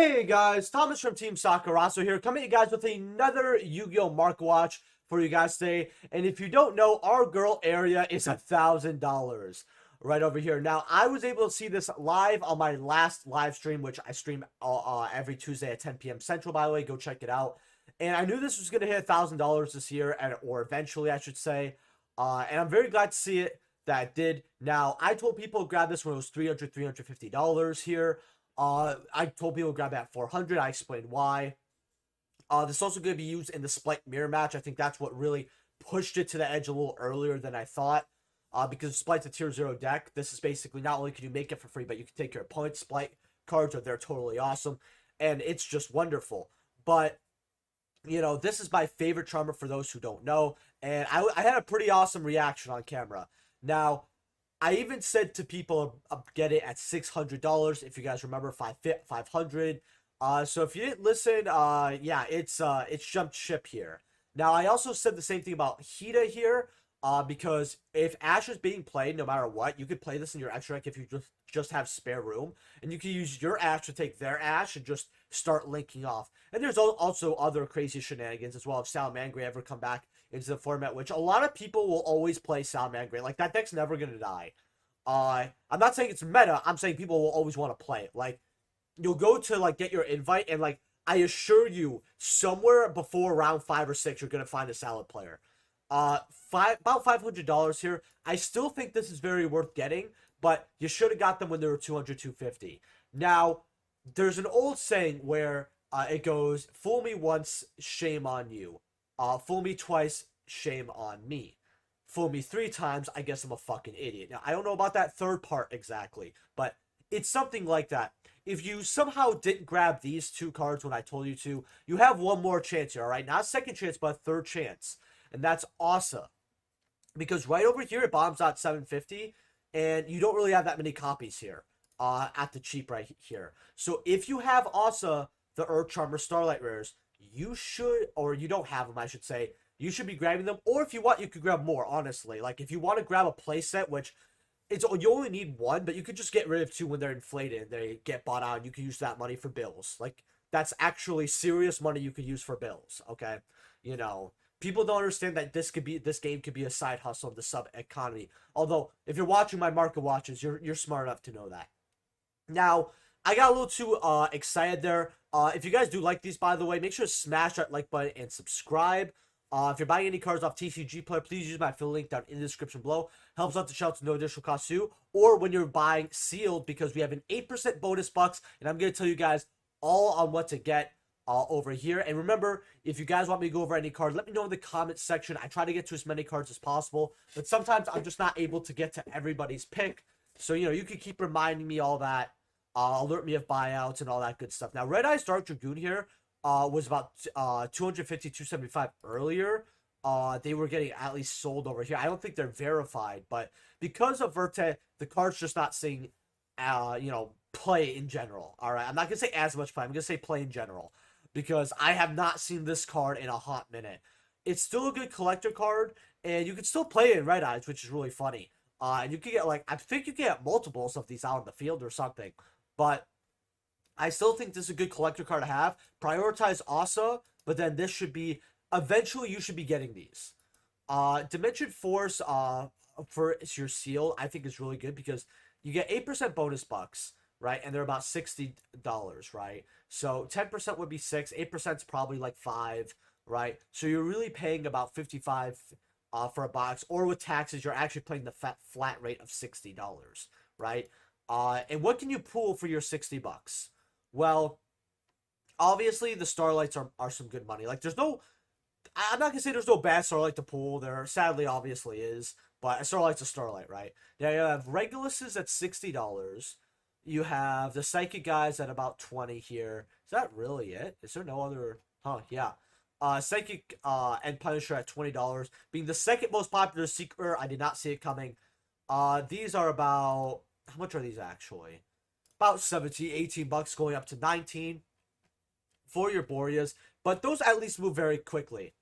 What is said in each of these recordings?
Hey guys, Thomas from Team Sakurazo here, coming at you guys with another Yu-Gi-Oh! Market Watch for you guys today. And if you don't know, our girl area is $1,000 right over here. Now, I was able to see this live on my last live stream, which I stream every Tuesday at 10 p.m. Central, by the way. Go check it out. And I knew this was going to hit $1,000 this year, or eventually, I should say. And I'm very glad to see it that it did. Now, I told people to grab this when it was $300, $350 here. I told people to grab it at 400. I explained why. This is also going to be used in the Split Mirror match. I think that's what really pushed it to the edge a little earlier than I thought. Because Splight's a tier 0 deck. This is basically not only can you make it for free, but you can take your opponent's Splight cards, or they're totally awesome. And it's just wonderful. But, you know, this is my favorite charmer for those who don't know. And I had a pretty awesome reaction on camera. Now, I even said to people, get it at $600. If you guys remember, 500. So if you didn't listen, yeah, it's jumped ship here. Now, I also said the same thing about Hida here, because if Ash is being played, no matter what, you could play this in your extra deck if you just have spare room, and you can use your Ash to take their Ash and just start linking off. And there's also other crazy shenanigans as well. If Salamangre ever come back into the format, which a lot of people will always play Salamangre. Like, that deck's never gonna die. I'm not saying it's meta. I'm saying people will always want to play it. Like, you'll go to, like, get your invite, and, like, I assure you, somewhere before round 5 or 6, you're gonna find a Salad player. About $500 here. I still think this is very worth getting, but you should have got them when they were 200, 250. Now, there's an old saying where it goes, fool me once, shame on you. Fool me twice, shame on me. Fool me 3 times, I guess I'm a fucking idiot. Now, I don't know about that third part exactly, but it's something like that. If you somehow didn't grab these 2 cards when I told you to, you have one more chance here, alright? Not a second chance, but a third chance. And that's Asa. Because right over here, it bombs out 750, and you don't really have that many copies here at the cheap right here. So if you have Asa, the Earth Charmer Starlight Rares, you should, or you don't have them, I should say, you should be grabbing them. Or if you want, you could grab more, honestly. Like, if you want to grab a playset, which you only need 1, but you could just get rid of 2 when they're inflated and they get bought out, and you can use that money for bills. Like, that's actually serious money you could use for bills, okay? You know, people don't understand that this game could be a side hustle of the sub economy. Although, if you're watching my market watches, you're smart enough to know that. Now, I got a little too excited there. If you guys do like these, by the way, make sure to smash that like button and subscribe. If you're buying any cards off TCGplayer, please use my affiliate link down in the description below. Helps out the channel to no additional cost too. Or when you're buying sealed, because we have an 8% bonus bucks, and I'm going to tell you guys all on what to get over here. And remember, if you guys want me to go over any card, let me know in the comments section. I try to get to as many cards as possible, but sometimes I'm just not able to get to everybody's pick. So, you know, you can keep reminding me all that. Alert me of buyouts and all that good stuff. Now, Red Eyes Dark Dragoon here was about 250, 275 earlier. They were getting at least sold over here. I don't think they're verified, but because of Verte, the card's just not seeing, you know, play in general. All right, I'm not gonna say as much play. I'm gonna say play in general, because I have not seen this card in a hot minute. It's still a good collector card, and you can still play it in Red Eyes, which is really funny. And you can get, like, I think you can get multiples of these out in the field or something, but I still think this is a good collector card to have. Prioritize Asa, but then this should be, eventually you should be getting these. Dimension Force for your seal, I think is really good, because you get 8% bonus bucks, right? And they're about $60, right? So 10% would be 6, 8% is probably like 5, right? So you're really paying about 55 for a box, or with taxes, you're actually paying the flat rate of $60, right? And what can you pull for your 60 bucks? Well, obviously the Starlights are some good money. Like, there's no, I'm not gonna say there's no bad Starlight to pull. There sadly obviously is, but a Starlight's a Starlight, right? Now you have Reguluses at $60. You have the Psychic guys at about 20 here. Is that really it? Is there no other? Huh, yeah. Psychic and Punisher at $20, being the second most popular secret. I did not see it coming. These are about, how much are these actually? About 17, 18 bucks, going up to 19 for your Boreas, but those at least move very quickly.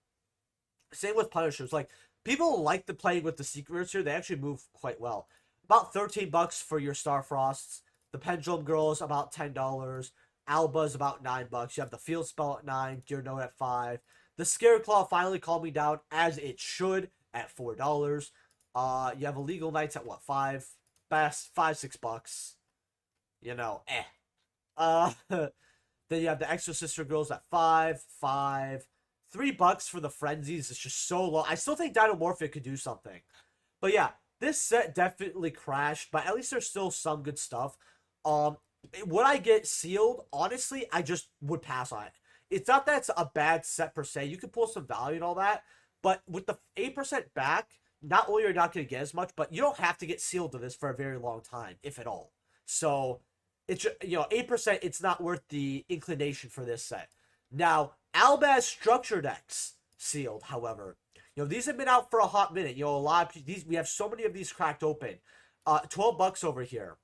Same with Punishers. Like, people like the playing with the secrets here. They actually move quite well. About 13 bucks for your Starfrosts. The Pendulum Girls, about $10. Albaz about $9. You have the Field Spell at 9, Gear Note at 5. The Scareclaw finally calmed me down, as it should, at $4. You have Illegal Knights at what, 5? Best $5-6. You know, eh. Then you have the Extra Sister Girls at 5, 5. $3 for the Frenzies is just so low. I still think Dinomorphia could do something. But yeah, this set definitely crashed, but at least there's still some good stuff. Would I get sealed? Honestly, I just would pass on it. It's not that it's a bad set per se. You can pull some value and all that, but with the 8% back, not only are you not going to get as much, but you don't have to get sealed to this for a very long time, if at all. So it's, 8%, it's not worth the inclination for this set. Now, Albaz structure decks sealed, however. These have been out for a hot minute. A lot of these, we have so many of these cracked open. $12 over here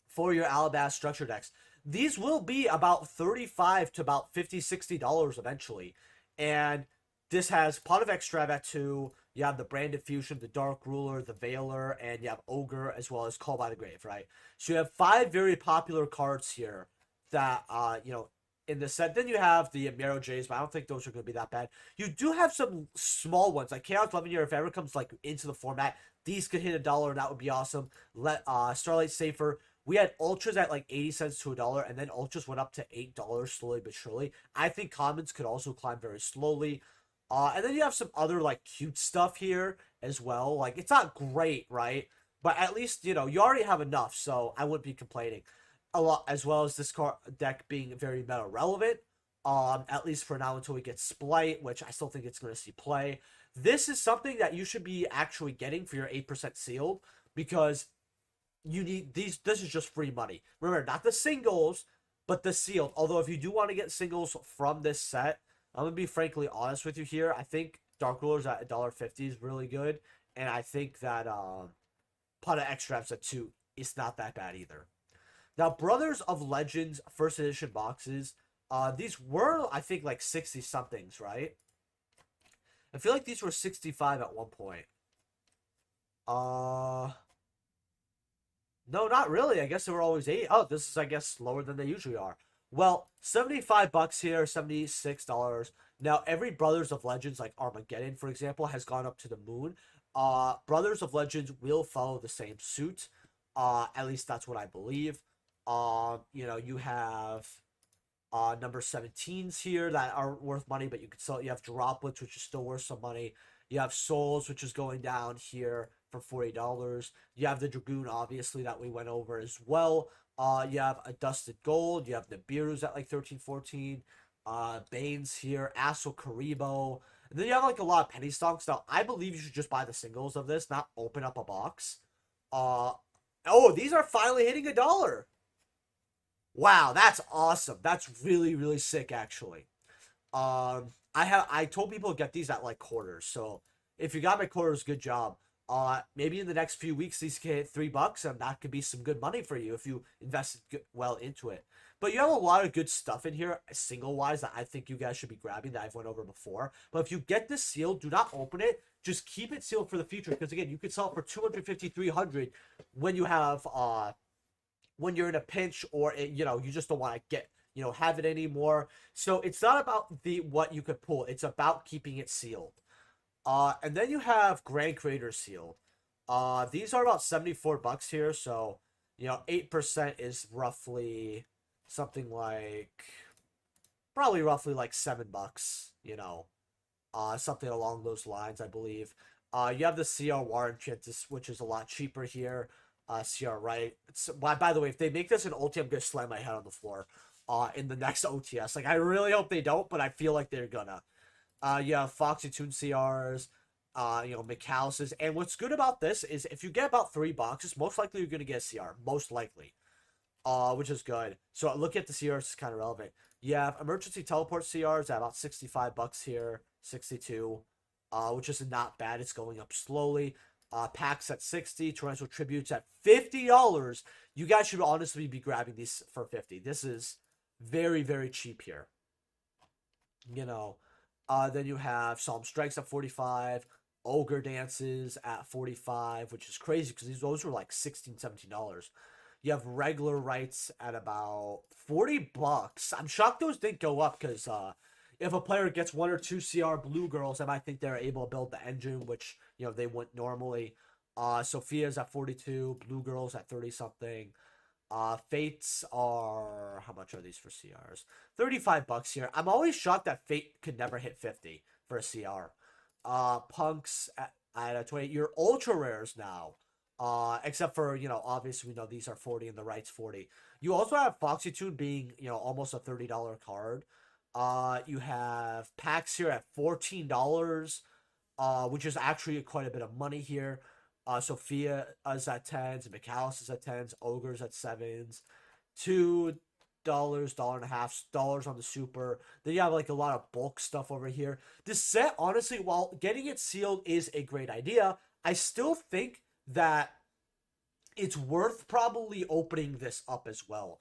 for your Albaz structure decks. These will be about $35 to about $50-$60 eventually. And this has Pot of Extrav at 2. You have the Branded Fusion, the Dark Ruler, the Veiler, and you have Ogre, as well as Call by the Grave, right? So you have 5 very popular cards here that, in the set. Then you have the Mero Jays, but I don't think those are going to be that bad. You do have some small ones, like Chaos 11 Year, if ever comes like into the format, these could hit $1, and that would be awesome. Starlight Safer. We had Ultras at like 80 cents to $1, and then Ultras went up to $8 slowly but surely. I think Commons could also climb very slowly. And then you have some other like cute stuff here as well. Like, it's not great, right? But at least, you already have enough, so I wouldn't be complaining. A lot, as well as this card deck being very meta relevant, at least for now until we get Splight, which I still think it's going to see play. This is something that you should be actually getting for your 8% sealed, because you need these. This is just free money. Remember, not the singles, but the sealed. Although if you do want to get singles from this set, I'm gonna be frankly honest with you here. I think Dark Rulers at $1.50 is really good, and I think that Pot of Extras at 2 is not that bad either. Now, Brothers of Legends first edition boxes, these were, I think, like 60-somethings, right? I feel like these were 65 at one point. No, not really. I guess they were always 8. Oh, this is, I guess, lower than they usually are. Well, $75 here, $76. Now, every Brothers of Legends, like Armageddon, for example, has gone up to the moon. Brothers of Legends will follow the same suit. At least that's what I believe. You have number 17s here that are worth money, but you can sell. You have Droplets, which is still worth some money. You have Souls, which is going down here for $40. You have the Dragoon, obviously, that we went over as well. You have a Dusted Gold. You have the Birus at like 13, 14. Banes here, Asso Karibo. And then you have like a lot of penny stocks. Now, I believe you should just buy the singles of this, not open up a box. Oh, these are finally hitting $1. Wow, that's awesome. That's really, really sick, actually. I told people to get these at like quarters. So if you got my quarters, good job. Maybe in the next few weeks these can hit $3, and that could be some good money for you if you invested well into it. But you have a lot of good stuff in here, single wise, that I think you guys should be grabbing, that I've went over before. But if you get this sealed, do not open it. Just keep it sealed for the future, because again, you could sell it for $250, $300 when you have when you're in a pinch, or you just don't want to get have it anymore. So it's not about what you could pull, it's about keeping it sealed. And then you have Grand Creator sealed. These are about $74 here, so 8% is roughly something like probably roughly like $7, something along those lines, I believe. You have the CR War Enchantress, which is a lot cheaper here. CR Right. By the way, if they make this an ulti, I'm gonna slam my head on the floor in the next OTS. Like, I really hope they don't, but I feel like they're gonna. You have Foxy Toon CRs, McAllister's. And what's good about this is if you get about 3 boxes, most likely you're gonna get a CR. Most likely. Which is good. So look at the CRs, it's kind of relevant. You have Emergency Teleport CRs at about $65 here, 62, which is not bad. It's going up slowly. Packs at 60, Torrential Tributes at $50. You guys should honestly be grabbing these for 50. This is very, very cheap here. Then you have Solemn Strikes at 45, Ogre Dances at 45, which is crazy because those were like $16, $17. You have regular rights at about 40 bucks. I'm shocked those didn't go up because if a player gets 1 or 2 CR Blue Girls, I might think they're able to build the engine, which, you know, they wouldn't normally. Sophia's at 42, Blue Girls at 30 something. Fates are, how much are these for CRs? 35 bucks here. I'm always shocked that Fate could never hit 50 for a CR. Punks at 20. Your ultra rares now. Except for, you know, obviously we know these are 40 and the right's 40. You also have Foxy Tune being, you know, almost a $30 card. You have packs here at $14, which is actually quite a bit of money here. Sophia is at 10s, McAllis is at 10s, Ogre's at 7s, $2, $1.50 on the super. Then you have like a lot of bulk stuff over here. This set, honestly, while getting it sealed is a great idea, I still think that it's worth probably opening this up as well.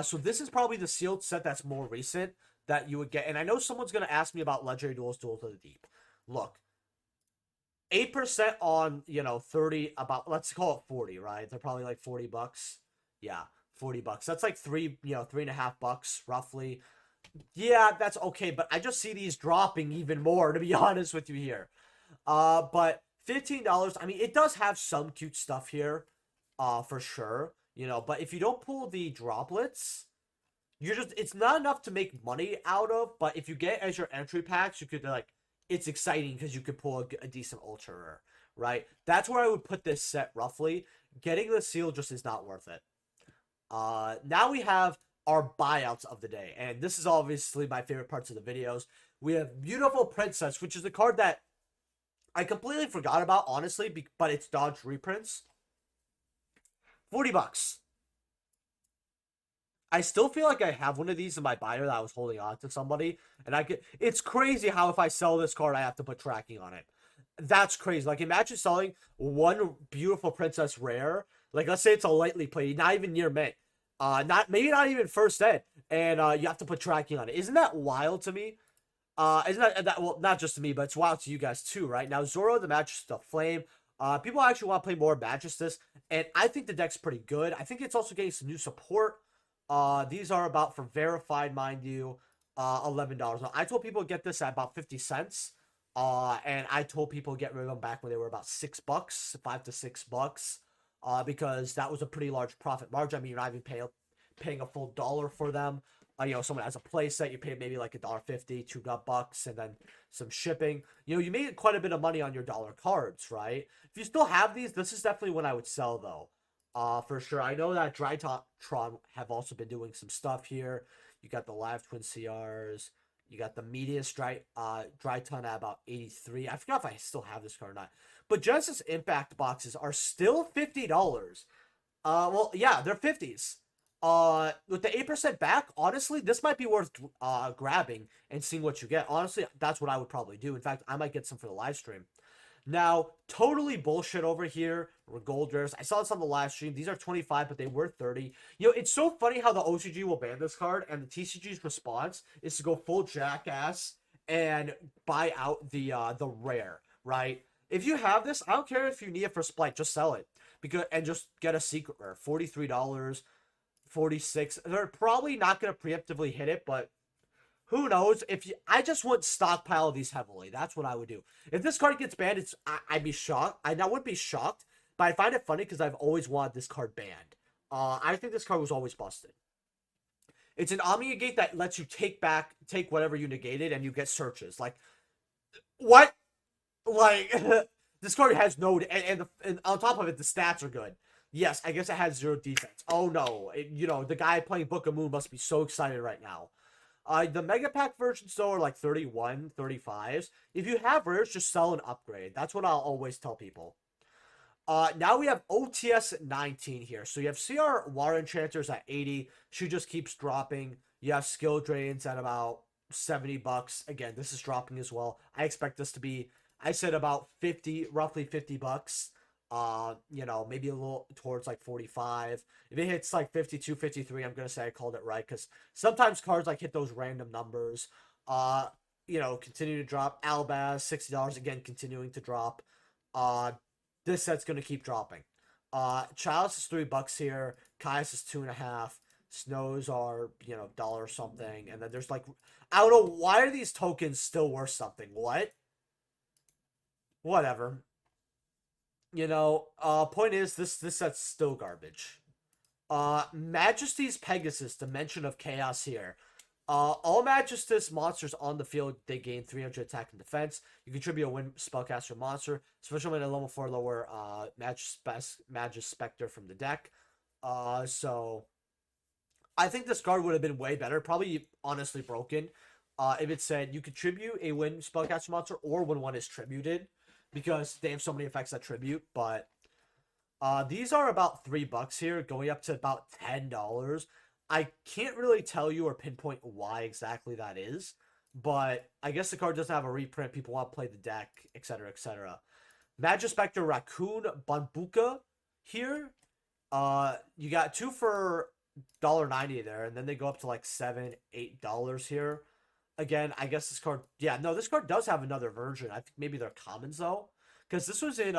So this is probably the sealed set that's more recent that you would get. And I know someone's going to ask me about Legendary Duels, Duels of the Deep. Look, 8% on, you know, 30, about, let's call it 40, right? They're probably like 40 bucks. Yeah, 40 bucks. That's like $3.5 roughly. Yeah, that's okay, but I just see these dropping even more, to be honest with you here. But $15, I mean, it does have some cute stuff here, for sure, you know, but if you don't pull the droplets, it's not enough to make money out of, but if you get as your entry packs, you could, like, it's exciting because you could pull a decent ultra rare, right? That's where I would put this set roughly. Getting the seal just is not worth it. Now we have our buyouts of the day, and this is obviously my favorite parts of the videos. We have Beautiful Princess, which is a card that I completely forgot about, honestly, but it's Dodge reprints. 40 bucks. I still feel like I have one of these in my buyer that I was holding on to somebody, and it's crazy how if I sell this card, I have to put tracking on it. That's crazy. Like, imagine selling one Beautiful Princess rare. Like, let's say it's a lightly played, not even near mint. Maybe not even first ed, and you have to put tracking on it. Isn't that wild to me? Isn't that well, not just to me, but it's wild to you guys too, right? Now, Zoro, the Majesty of Flame. People actually want to play more Majestus, and I think the deck's pretty good. I think it's also getting some new support. These are about, for verified, mind you, $11. Now, I told people to get this at about 50 cents. And I told people to get rid of them back when they were about $6, $5 to $6. Because that was a pretty large profit margin. I mean, you're not even paying a full dollar for them. You know, someone has a play set, you pay maybe like $1.50, $2, and then some shipping. You know, you made quite a bit of money on your dollar cards, right? If you still have these, this is definitely one I would sell, though. For sure. I know that Tron have also been doing some stuff here. You got the Live Twin CRs. You got the Medius Dry Ton at about 83. I forgot if I still have this card or not. But Genesis Impact boxes are still $50. Well, yeah, they're 50s. With the 8% back, honestly, this might be worth grabbing and seeing what you get. Honestly, that's what I would probably do. In fact, I might get some for the live stream. Now, totally bullshit over here. Gold rares. I saw this on the live stream. These are 25, but they were 30. You know, it's so funny how the OCG will ban this card, and the TCG's response is to go full jackass and buy out the rare, right? If you have this, I don't care if you need it for Splice, just sell it. And just get a secret rare. $43, $46. They're probably not going to preemptively hit it, but who knows? I just would stockpile these heavily. That's what I would do. If this card gets banned, I'd be shocked. I wouldn't be shocked, but I find it funny because I've always wanted this card banned. I think this card was always busted. It's an Omni Negate that lets you take whatever you negated, and you get searches. Like, what? Like, this card has no, and on top of it, the stats are good. Yes, I guess it has 0 defense. Oh no, you know, the guy playing Book of Moon must be so excited right now. The Mega Pack versions, though, are like 31, 35s. If you have rares, just sell and upgrade. That's what I'll always tell people. Now we have OTS at 19 here. So you have CR Water Enchanters at 80. She just keeps dropping. You have Skill Drains at about $70. Again, this is dropping as well. I expect this to be, I said about 50, roughly $50. You know, maybe a little towards like 45. If it hits like 52, 53, I'm gonna say I called it right, because sometimes cards like hit those random numbers. You know, continue to drop. Albaz, $60, again, continuing to drop. This set's gonna keep dropping. Chalice is $3 here. Caius is 2.5. Snows are, you know, dollar something. And then there's like, I don't know, why are these tokens still worth something? What? Whatever. You know, point is, this set's still garbage. Majesty's Pegasus, Dimension of Chaos here. All Majesty's monsters on the field, they gain 300 attack and defense. You contribute a win spellcaster monster, especially when a level 4 lower Magus Spectre from the deck. So I think this card would have been way better, probably honestly broken, if it said you contribute a win spellcaster monster or when one is tributed, because they have so many effects that tribute. But these are about $3 here, going up to about $10. I can't really tell you or pinpoint why exactly that is, but I guess the card doesn't have a reprint. People want to play the deck, etc., etc. Magispector Raccoon Banbuka here. You got 2 for $1.90 there, and then they go up to like $7, $8 here. Again, I guess this card, yeah, no, this card does have another version. I think maybe they're commons though, because this was in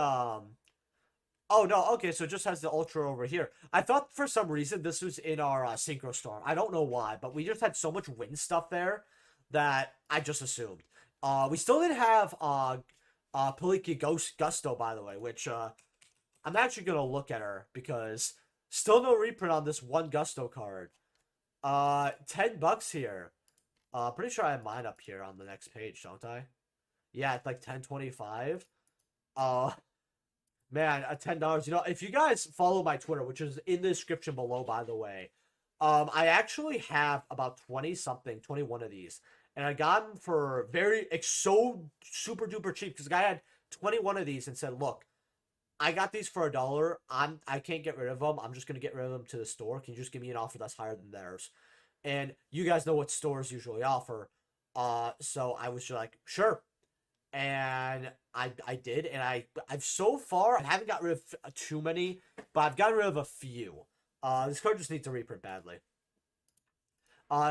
oh no, okay, so it just has the ultra over here. I thought for some reason this was in our Synchro Storm. I don't know why, but we just had so much wind stuff there that I just assumed. We still didn't have Paliki Gusto, by the way, which I'm actually gonna look at her because still no reprint on this one Gusto card. $10 here. Pretty sure I have mine up here on the next page, don't I? Yeah, it's like $10.25. Man, at $10. You know, if you guys follow my Twitter, which is in the description below, by the way, I actually have about 21 of these, and I got them for so super duper cheap because the guy had 21 of these and said, "Look, I got these for $1. I can't get rid of them. I'm just gonna get rid of them to the store. Can you just give me an offer that's higher than theirs?" And you guys know what stores usually offer. So I was just like, sure. And I did, and I've so far I haven't got rid of too many, but I've gotten rid of a few. This card just needs a reprint badly.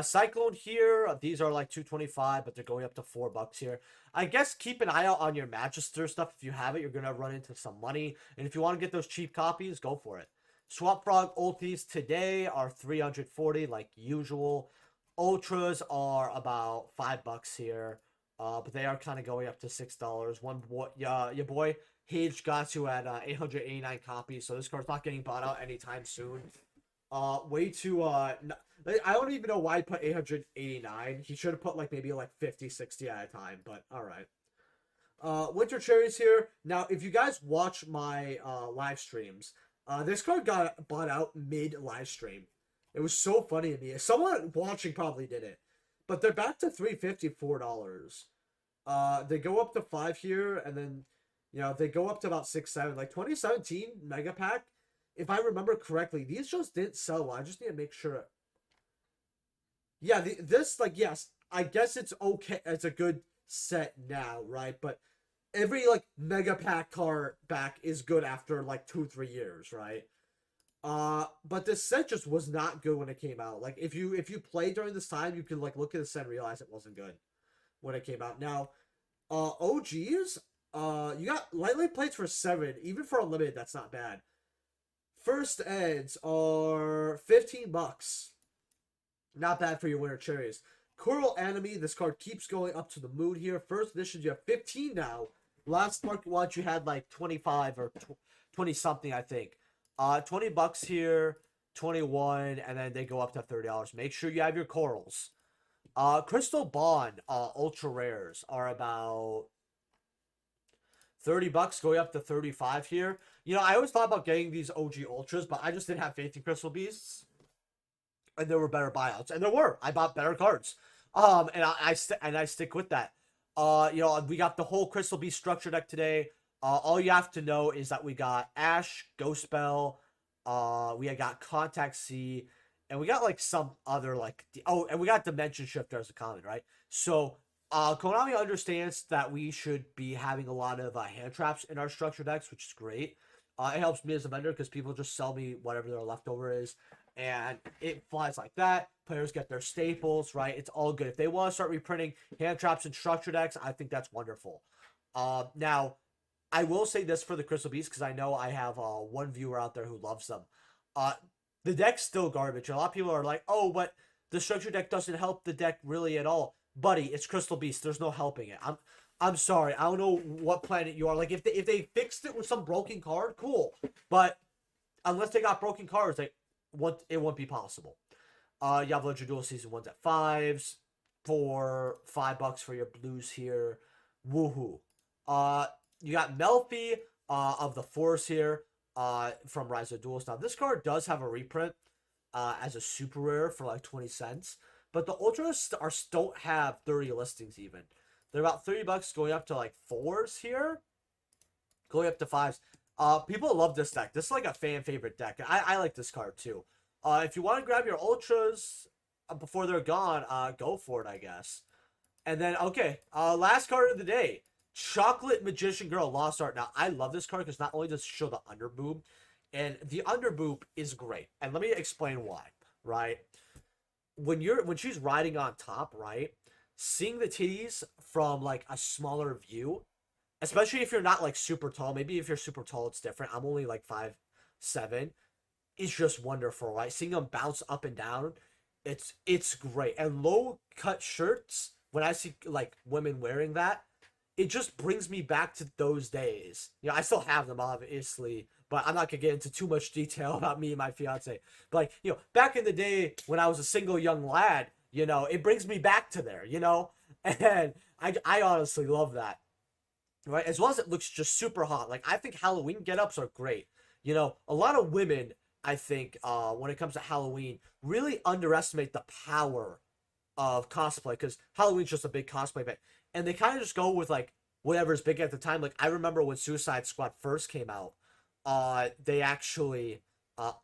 Cyclone here, these are like $2.25, but they're going up to $4 here. I guess keep an eye out on your Magister stuff. If you have it, you're gonna run into some money, and if you want to get those cheap copies, go for it. Swamp Frog ultis today are $340 like usual. Ultras are about $5 here. But they are kind of going up to $6. One boy, your boy Hage got to at 889 copies, so this card's not getting bought out anytime soon. Way too I don't even know why he put 889. He should have put like maybe like 50, 60 at a time, but all right. Winter Cherries here. Now, if you guys watch my live streams, this card got bought out mid live stream. It was so funny to me. Someone watching probably did it. But they're back to $3.50, $4. They go up to 5 here, and then, you know, they go up to about 6, 7. Like 2017 Mega Pack, if I remember correctly, these just didn't sell well. I just need to make sure. Yeah, this, like, yes, I guess it's okay. It's a good set now, right? But every, like, Mega Pack card back is good after, like, 2-3 years, right? But this set just was not good when it came out. Like, if you play during this time, you can like look at the set and realize it wasn't good when it came out. Now, OGs, you got lightly plates for 7. Even for unlimited, that's not bad. First eds are $15. Not bad for your Winter Cherries. Coral Enemy, this card keeps going up to the moon here. First edition, you have 15 now. Last market watch, you had like 25 or 20 something, I think. $20 here, 21, and then they go up to $30. Make sure you have your corals. Crystal Bond, ultra rares are about $30, going up to 35 here. You know, I always thought about getting these OG ultras, but I just didn't have faith in Crystal Beasts, and there were better buyouts, and there were. I bought better cards, and I stick with that. You know, we got the whole Crystal Beast structure deck today. All you have to know is that we got Ash, Ghost Spell, we got Contact C, and we got like some other like and we got Dimension Shifter as a common, right? So Konami understands that we should be having a lot of hand traps in our structure decks, which is great. It helps me as a vendor because people just sell me whatever their leftover is, and it flies like that. Players get their staples, right? It's all good. If they want to start reprinting hand traps and structure decks, I think that's wonderful. Now, I will say this for the Crystal Beast because I know I have one viewer out there who loves them. The deck's still garbage. A lot of people are like, oh, but the structure deck doesn't help the deck really at all. Buddy, it's Crystal Beast. There's no helping it. I'm sorry. I don't know what planet you are. Like, if they fixed it with some broken card, cool. But unless they got broken cards, it won't be possible. You have Legend Duel Season 1s at 5s for $5 for your blues here. Woohoo. You got Melfi of the Force here from Rise of Duels. Now, this card does have a reprint as a super rare for like 20 cents. But the Ultras don't have 30 listings even. They're about $30 going up to like 4s here. Going up to 5s. People love this deck. This is like a fan favorite deck. I like this card too. If you want to grab your Ultras before they're gone, go for it, I guess. And then, okay, last card of the day. Chocolate Magician Girl Lost Art. Now, I love this card because not only does it show the underboob, and the underboob is great. And let me explain why, right? When she's riding on top, right? Seeing the titties from like a smaller view, especially if you're not like super tall. Maybe if you're super tall, it's different. I'm only like 5'7". It's just wonderful, right? Seeing them bounce up and down, it's great. And low cut shirts, when I see like women wearing that, it just brings me back to those days. You know, I still have them obviously, but I'm not gonna get into too much detail about me and my fiance. But like, you know, back in the day when I was a single young lad, you know, it brings me back to there, you know, and I honestly love that. Right, as well as it looks just super hot. Like, I think Halloween get-ups are great. You know, a lot of women, I think, when it comes to Halloween, really underestimate the power of cosplay, because Halloween's just a big cosplay event, and they kind of just go with like whatever's big at the time. Like, I remember when Suicide Squad first came out, they actually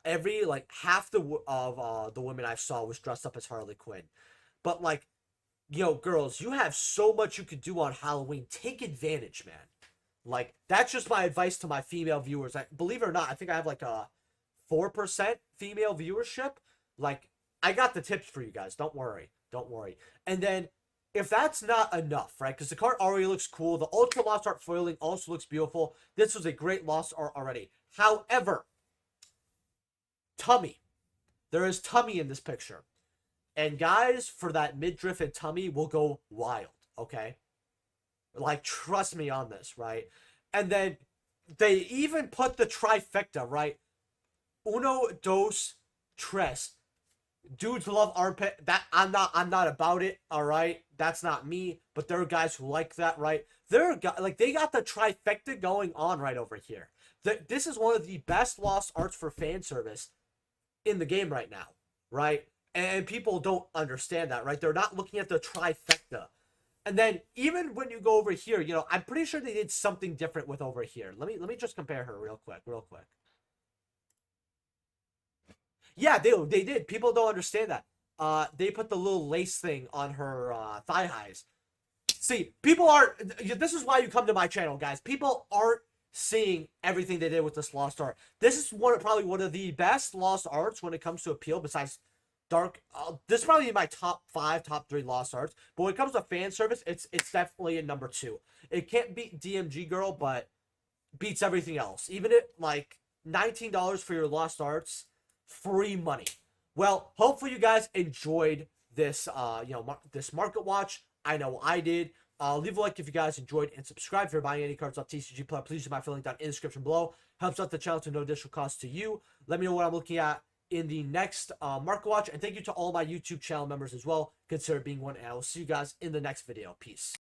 every like half the women I saw was dressed up as Harley Quinn, but like, yo, girls, you have so much you could do on Halloween. Take advantage, man. Like, that's just my advice to my female viewers. Believe it or not, I think I have like a 4% female viewership. Like, I got the tips for you guys. Don't worry. Don't worry. And then, if that's not enough, right? Because the card already looks cool. The Ultra Lost Art foiling also looks beautiful. This was a great Lost Art already. However, tummy. There is tummy in this picture. And guys, for that midriff and tummy, will go wild, okay? Like, trust me on this, right? And then they even put the trifecta, right? Uno, dos, tres. Dudes love armpit. That I'm not about it, all right? That's not me, but there are guys who like that, right? There are guys, like, they got the trifecta going on right over here. This is one of the best Lost Arts for fan service in the game right now, right? And people don't understand that, right? They're not looking at the trifecta. And then even when you go over here, you know, I'm pretty sure they did something different with over here. Let me just compare her real quick. Yeah, they did. People don't understand that. They put the little lace thing on her thigh highs. See, people aren't. This is why you come to my channel, guys. People aren't seeing everything they did with this Lost Art. This is probably one of the best Lost Arts when it comes to appeal, besides Dark. This is probably my top 3 Lost Arts. But when it comes to fan service, it's definitely in number 2. It can't beat DMG Girl, but beats everything else. Even at like $19 for your Lost Arts, free money. Well, hopefully you guys enjoyed this this market watch. I know I did. Leave a like if you guys enjoyed, and subscribe if you're buying any cards off TCGplayer. Please use my affiliate link down in the description below. Helps out the channel to no additional cost to you. Let me know what I'm looking at in the next market watch, and thank you to all my YouTube channel members as well. Consider being one, and I will see you guys in the next video. Peace.